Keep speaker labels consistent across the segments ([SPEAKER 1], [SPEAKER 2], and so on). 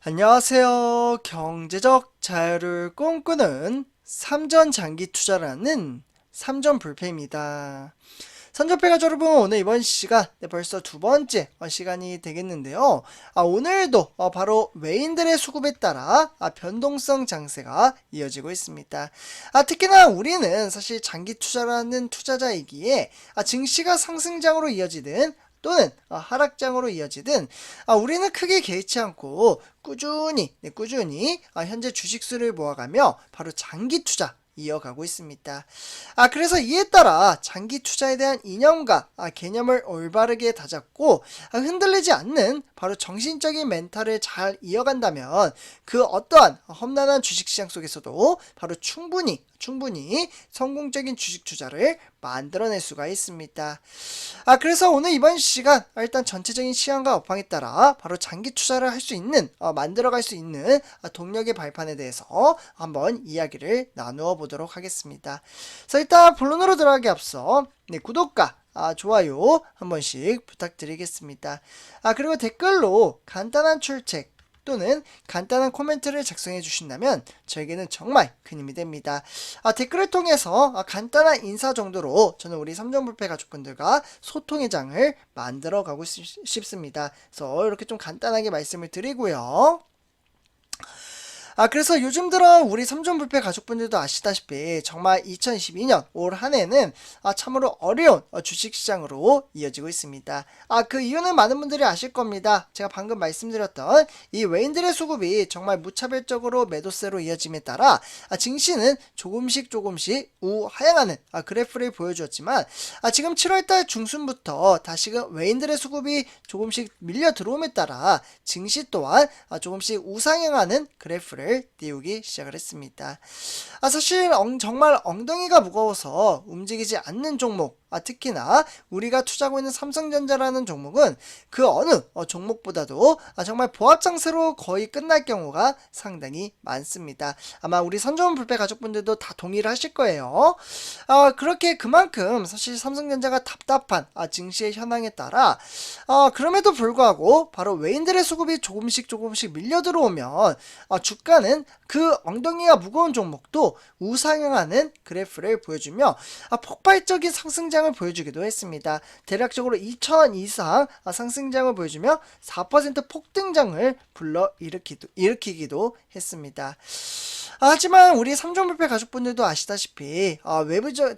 [SPEAKER 1] 안녕하세요. 경제적 자유를 꿈꾸는 삼전장기 투자라는 삼전불패입니다. 삼전패 가족 여러분, 오늘 이번 시간 벌써 두 번째 시간이 되겠는데요. 오늘도 바로 외인들의 수급에 따라 변동성 장세가 이어지고 있습니다. 특히나 우리는 사실 장기 투자라는 투자자이기에 증시가 상승장으로 이어지든 또는 하락장으로 이어지든 우리는 크게 개의치 않고 꾸준히 현재 주식수를 모아가며 바로 장기 투자 이어가고 있습니다. 그래서 이에 따라 장기 투자에 대한 이념과 개념을 올바르게 다잡고 흔들리지 않는 바로 정신적인 멘탈을 잘 이어간다면 그 어떠한 험난한 주식시장 속에서도 바로 충분히 성공적인 주식 투자를 만들어낼 수가 있습니다. 그래서 오늘 이번 시간 일단 전체적인 시황과 업황에 따라 바로 장기 투자를 할 수 있는 만들어갈 수 있는 동력의 발판에 대해서 한번 이야기를 나누어 보도록 하겠습니다. 그래서 일단 본론으로 들어가기 앞서 구독과 좋아요 한 번씩 부탁드리겠습니다. 그리고 댓글로 간단한 출첵 또는 간단한 코멘트를 작성해 주신다면 저에게는 정말 큰 힘이 됩니다. 댓글을 통해서 간단한 인사 정도로 저는 우리 삼전불패 가족분들과 소통의 장을 만들어 가고 싶습니다. 그래서 이렇게 좀 간단하게 말씀을 드리고요. 그래서 요즘 들어 우리 삼전불패 가족분들도 아시다시피 정말 2022년 올 한해는 참으로 어려운 주식시장으로 이어지고 있습니다. 그 이유는 많은 분들이 아실 겁니다. 제가 방금 말씀드렸던 이 외인들의 수급이 정말 무차별적으로 매도세로 이어짐에 따라 증시는 조금씩 우하향하는 그래프를 보여주었지만 지금 7월달 중순부터 다시금 외인들의 수급이 조금씩 밀려 들어옴에 따라 증시 또한 조금씩 우상향하는 그래프를 띄우기 시작을 했습니다. 사실 정말 엉덩이가 무거워서 움직이지 않는 종목, 특히나 우리가 투자하고 있는 삼성전자라는 종목은 그 어느 종목보다도 정말 보합장세로 거의 끝날 경우가 상당히 많습니다. 아마 우리 삼전불패 가족분들도 다 동의를 하실 거예요. 그렇게 그만큼 사실 삼성전자가 답답한 증시의 현황에 따라 그럼에도 불구하고 바로 외인들의 수급이 조금씩 밀려 들어오면 주가는 그 엉덩이가 무거운 종목도 우상향하는 그래프를 보여주며 폭발적인 상승장을 보여주기도 했습니다. 대략적으로 2,000원 이상 상승장을 보여주며 4% 폭등장을 일으키기도 했습니다. 하지만 우리 삼전불패 가족분들도 아시다시피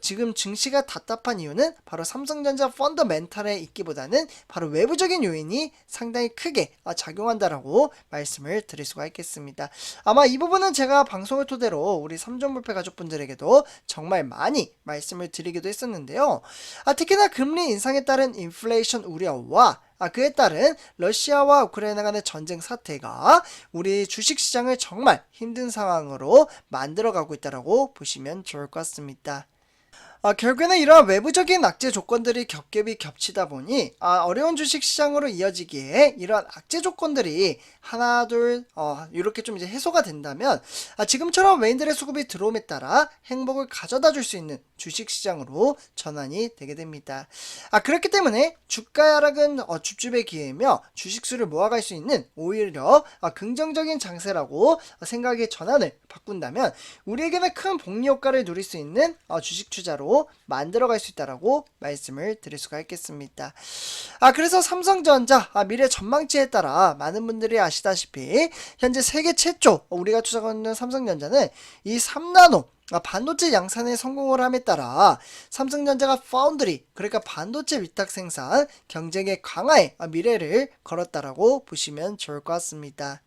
[SPEAKER 1] 지금 증시가 답답한 이유는 바로 삼성전자 펀더멘탈에 있기보다는 바로 외부적인 요인이 상당히 크게 작용한다라고 말씀을 드릴 수가 있겠습니다. 아마 이 부분은 제가 방송을 토대로 우리 삼전불패 가족분들에게도 정말 많이 말씀을 드리기도 했었는데요. 특히나 금리 인상에 따른 인플레이션 우려와 그에 따른 러시아와 우크라이나 간의 전쟁 사태가 우리 주식시장을 정말 힘든 상황으로 만들어가고 있다고 보시면 좋을 것 같습니다. 결국에는 이러한 외부적인 악재 조건들이 겹겹이 겹치다 보니 어려운 주식시장으로 이어지기에 이러한 악재 조건들이 하나 둘 이렇게 좀 이제 해소가 된다면 지금처럼 외인들의 수급이 들어옴에 따라 행복을 가져다 줄 수 있는 주식시장으로 전환이 되게 됩니다. 그렇기 때문에 주가 하락은 줍줍의 기회이며 주식수를 모아갈 수 있는 오히려 긍정적인 장세라고 생각의 전환을 바꾼다면 우리에게는 큰 복리 효과를 누릴 수 있는 주식 투자로 만들어갈 수 있다라고 말씀을 드릴 수가 있겠습니다. 그래서 삼성전자 미래 전망치에 따라 많은 분들이 아시다시피 현재 세계 최초 우리가 투자하고 있는 삼성전자는 이 3나노 반도체 양산에 성공을 함에 따라 삼성전자가 파운드리 그러니까 반도체 위탁 생산 경쟁의 강화에 미래를 걸었다라고 보시면 좋을 것 같습니다.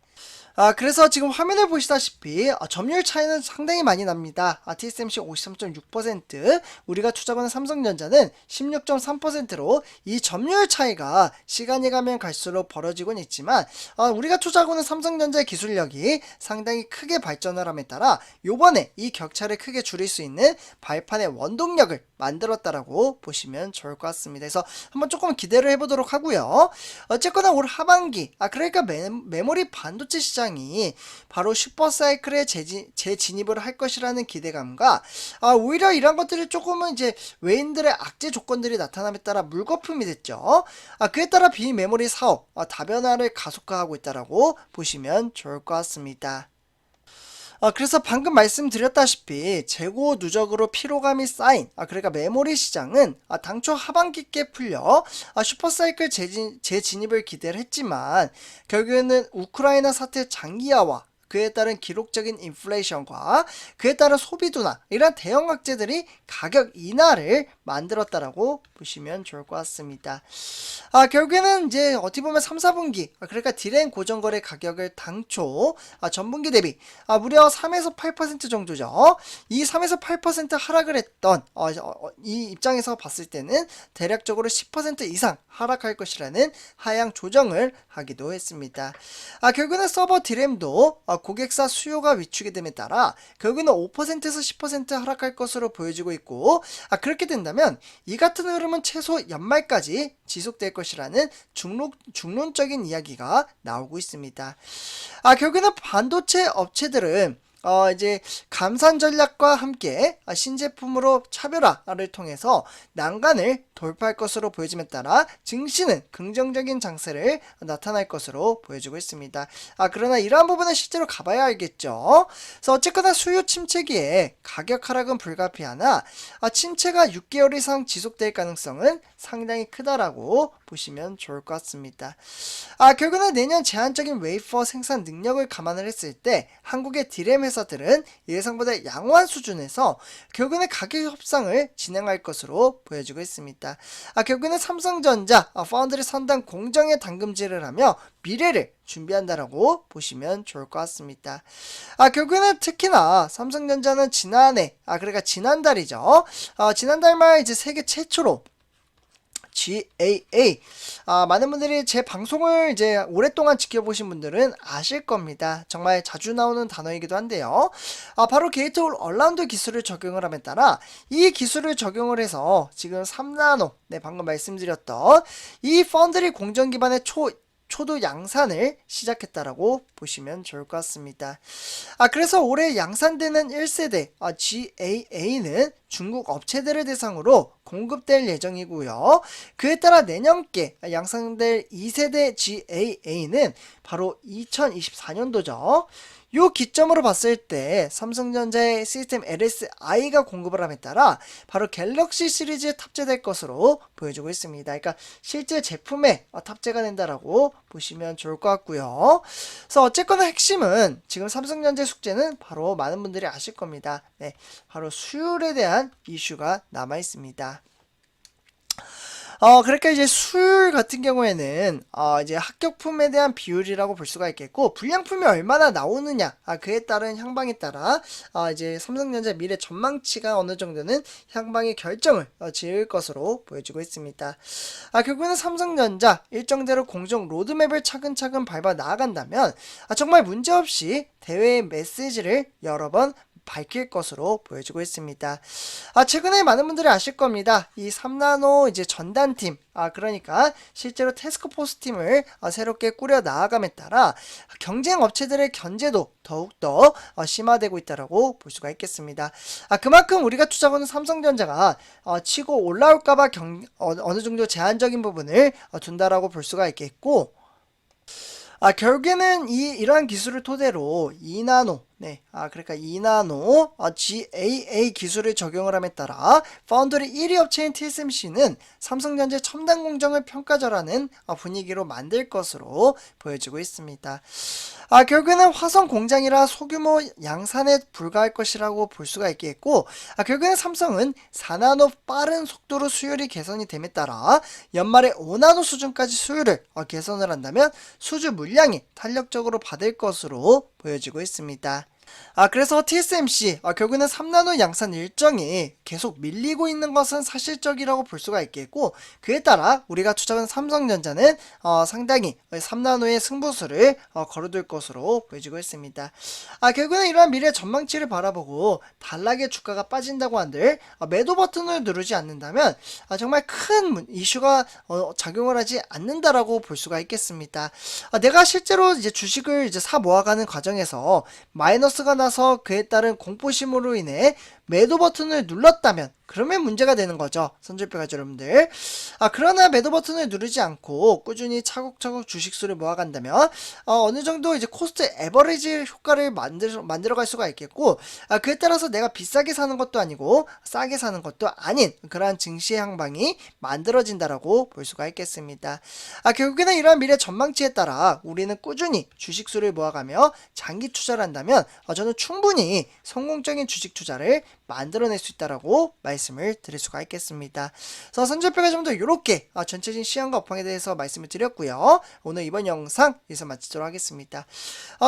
[SPEAKER 1] 그래서 지금 화면을 보시다시피 점유율 차이는 상당히 많이 납니다. TSMC 53.6%, 우리가 투자하는 삼성전자는 16.3%로 이 점유율 차이가 시간이 가면 갈수록 벌어지곤 있지만 우리가 투자하고는 삼성전자의 기술력이 상당히 크게 발전을 함에 따라 요번에 이 격차를 크게 줄일 수 있는 발판의 원동력을 만들었다라고 보시면 좋을 것 같습니다. 그래서 한번 조금 기대를 해보도록 하고요. 어쨌거나 올 하반기 그러니까 메모리 반도체 시장 시장이 바로 슈퍼사이클에 재진입을 할 것이라는 기대감과 오히려 이런 것들이 조금은 이제 외인들의 악재 조건들이 나타남에 따라 물거품이 됐죠. 그에 따라 비메모리 사업 다변화를 가속화하고 있다라고 보시면 좋을 것 같습니다. 그래서 방금 말씀드렸다시피 재고 누적으로 피로감이 쌓인 그러니까 메모리 시장은 당초 하반기께 풀려 슈퍼사이클 재진입을 기대를 했지만 결국에는 우크라이나 사태 장기화와 그에 따른 기록적인 인플레이션과 그에 따른 소비 둔화 이런 대형 악재들이 가격 인하를 만들었다라고 보시면 좋을 것 같습니다. 결국에는 이제 어떻게 보면 3, 4분기 그러니까 디램 고정거래 가격을 당초 전분기 대비 무려 3에서 8% 정도죠. 이 3에서 8% 하락을 했던 이 입장에서 봤을 때는 대략적으로 10% 이상 하락할 것이라는 하향 조정을 하기도 했습니다. 결국에는 서버 디램도 고객사 수요가 위축이 됨에 따라 결국에는 5%에서 10% 하락할 것으로 보여지고 있고 그렇게 된다면 이 같은 흐름은 최소 연말까지 지속될 것이라는 중론적인 이야기가 나오고 있습니다. 결국에는 반도체 업체들은 이제 감산 전략과 함께 신제품으로 차별화를 통해서 난간을 돌파할 것으로 보여짐에 따라 증시는 긍정적인 장세를 나타날 것으로 보여지고 있습니다. 그러나 이러한 부분은 실제로 가봐야 알겠죠. 그래서 어쨌거나 수요 침체기에 가격 하락은 불가피하나 침체가 6개월 이상 지속될 가능성은 상당히 크다라고 보시면 좋을 것 같습니다. 결국은 내년 제한적인 웨이퍼 생산 능력을 감안을 했을 때 한국의 디램 회사들은 예상보다 양호한 수준에서 결국은 가격 협상을 진행할 것으로 보여지고 있습니다. 결국에는 삼성전자 파운드리 선당 공정의 담금질을 하며 미래를 준비한다라고 보시면 좋을 것 같습니다. 결국에는 특히나 삼성전자는 지난해 그러니까 지난달이죠. 지난달 말 이제 세계 최초로 GAA 많은 분들이 제 방송을 이제 오랫동안 지켜보신 분들은 아실 겁니다. 정말 자주 나오는 단어이기도 한데요. 바로 게이트 올 얼라운드 기술을 적용을 함에 따라 이 기술을 적용을 해서 지금 3나노 방금 말씀드렸던 이 펀드리 공정 기반의 초도 양산을 시작했다라고 보시면 좋을 것 같습니다. 그래서 올해 양산되는 1세대 GAA는 중국 업체들을 대상으로 공급될 예정이고요. 그에 따라 내년께 양산될 2세대 GAA는 바로 2024년도죠. 요 기점으로 봤을 때 삼성전자의 시스템 LSI가 공급을 함에 따라 바로 갤럭시 시리즈에 탑재될 것으로 보여지고 있습니다. 그러니까 실제 제품에 탑재가 된다라고 보시면 좋을 것 같고요. 그래서 어쨌거나 핵심은 지금 삼성전자 숙제는 바로 많은 분들이 아실 겁니다. 바로 수율에 대한 이슈가 남아 있습니다. 그러니까 이제 수율 같은 경우에는 이제 합격품에 대한 비율이라고 볼 수가 있겠고 불량품이 얼마나 나오느냐 그에 따른 향방에 따라 이제 삼성전자 미래 전망치가 어느 정도는 향방의 결정을 지을 것으로 보여지고 있습니다. 결국에는 삼성전자 일정대로 공정 로드맵을 차근차근 밟아 나아간다면 정말 문제없이 대회의 메시지를 여러 번 밝힐 것으로 보여지고 있습니다. 최근에 많은 분들이 아실 겁니다. 이 3나노 이제 전단팀, 그러니까 실제로 태스크포스 팀을 새롭게 꾸려 나아감에 따라 경쟁 업체들의 견제도 더욱더 심화되고 있다라고 볼 수가 있겠습니다. 그만큼 우리가 투자하는 삼성전자가 치고 올라올까봐 어느 정도 제한적인 부분을 둔다라고 볼 수가 있겠고, 결국에는 이러한 기술을 토대로 2나노 그러니까 2나노 GAA 기술을 적용을 함에 따라 파운드리 1위 업체인 TSMC는 삼성전자 첨단 공정을 평가절하는 분위기로 만들 것으로 보여지고 있습니다. 결국에는 화성 공장이라 소규모 양산에 불과할 것이라고 볼 수가 있겠고, 결국에는 삼성은 4나노 빠른 속도로 수율이 개선이 됨에 따라 연말에 5나노 수준까지 수율을 개선을 한다면 수주 물량이 탄력적으로 받을 것으로 보여지고 있습니다. 그래서 TSMC, 결국에는 3나노 양산 일정이 계속 밀리고 있는 것은 사실적이라고 볼 수가 있겠고, 그에 따라 우리가 투자한 삼성전자는 상당히 3나노의 승부수를 걸어둘 것으로 보여지고 있습니다. 결국에는 이러한 미래 전망치를 바라보고 단락의 주가가 빠진다고 한들 매도 버튼을 누르지 않는다면 정말 큰 이슈가 작용을 하지 않는다라고 볼 수가 있겠습니다. 내가 실제로 이제 주식을 이제 사 모아가는 과정에서 마이너스가 나서 그에 따른 공포심으로 인해 매도 버튼을 눌렀다면 그러면 문제가 되는 거죠. 선줄표 가족 여러분들. 그러나 매도 버튼을 누르지 않고 꾸준히 차곡차곡 주식수를 모아간다면 어느 정도 이제 코스트 에버리지 효과를 만들어갈 수가 있겠고, 그에 따라서 내가 비싸게 사는 것도 아니고 싸게 사는 것도 아닌 그러한 증시의 향방이 만들어진다라고 볼 수가 있겠습니다. 결국에는 이러한 미래 전망치에 따라 우리는 꾸준히 주식수를 모아가며 장기 투자를 한다면 저는 충분히 성공적인 주식 투자를 만들어낼 수 있다라고 말씀을 드릴 수가 있겠습니다. 그래서 선절표가 좀 더 이렇게 전체적인 시황과 업황에 대해서 말씀을 드렸고요. 오늘 이번 영상 여기서 마치도록 하겠습니다.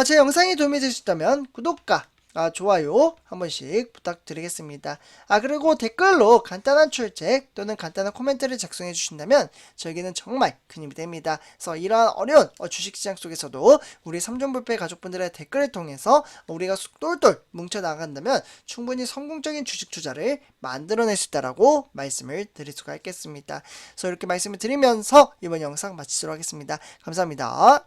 [SPEAKER 1] 제 영상이 도움이 되셨다면 구독과 좋아요 한 번씩 부탁드리겠습니다. 그리고 댓글로 간단한 출첵 또는 간단한 코멘트를 작성해 주신다면 저에게는 정말 큰 힘이 됩니다. 그래서 이러한 어려운 주식시장 속에서도 우리 삼종불패 가족분들의 댓글을 통해서 우리가 똘똘 뭉쳐 나간다면 충분히 성공적인 주식 투자를 만들어낼 수 있다라고 말씀을 드릴 수가 있겠습니다. 그래서 이렇게 말씀을 드리면서 이번 영상 마치도록 하겠습니다. 감사합니다.